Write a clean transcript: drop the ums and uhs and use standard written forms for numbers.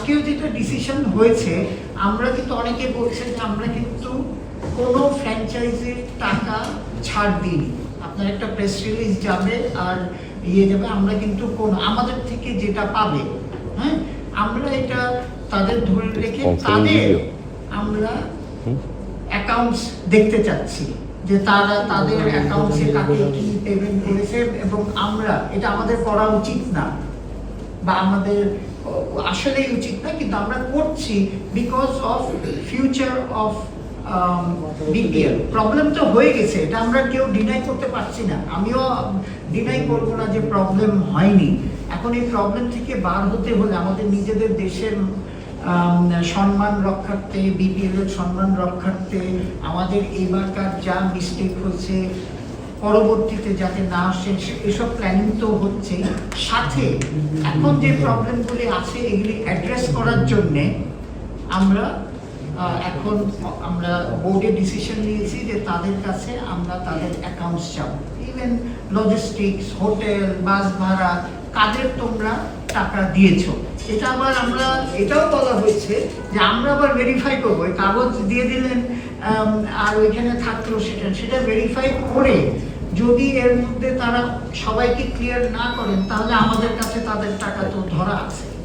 আজকেও যেটা ডিসিশন হয়েছে, আমরা কিন্তু অনেকে বলছেন যে আমরা কিন্তু কোনো ফ্র্যাঞ্চাইজির টাকা ছাড় দিইনি। আপনার একটা প্রেস রিলিজ যাবে আর যাবে, আমরা কিন্তু আমাদের থেকে যেটা পাবে, হ্যাঁ, আমরা এটা তাদের ধরে রেখে তাদের আমরা অ্যাকাউন্টস দেখতে চাচ্ছি যে তারা তাদের অ্যাকাউন্টসে কাকে কি পেমেন্ট করেছে, এবং আমরা এটা আমাদের করা উচিত না বা আমাদের আসলেই উচিত না, কিন্তু আমরা করছি because of future of BPL. Problem তো হয়ে গেছে, এটা আমরা কেউ ডিনাই করতে পারছি না, আমিও ডিনাই করব না যে প্রবলেম হয়নি। এখন এই প্রবলেম থেকে বার হতে হলে আমাদের নিজেদের দেশের সম্মান রক্ষার্থে, বিপিএল এর সম্মান রক্ষার্থে আমাদের এবারকার যা মিস্টেক হয়েছে পরবর্তীতে যাতে না আসে এসব প্ল্যানিং তো হচ্ছে। সাথে এখন যে প্রবলেমগুলি আছে এগুলি অ্যাড্রেস করার জন্যে আমরা এখন বোর্ডে ডিসিশন নিয়েছি যে তাদের কাছে আমরা তাদের অ্যাকাউন্টস চাবো। ইভেন লজিস্টিক্স, হোটেল, বাস ভাড়া, কাদের তোমরা টাকা দিয়েছো, এটা আবার আমরা এটাও বলা হয়েছে যে আমরা আবার ভেরিফাই করবো। ওই কাগজ দিয়ে দিলেন আর ওইখানে থাকলো, সেটা ভেরিফাই করে যদি এর মধ্যে তারা সবাইকে ক্লিয়ার না করেন তাহলে আমাদের কাছে তাদের টাকা তো ধরা আছে।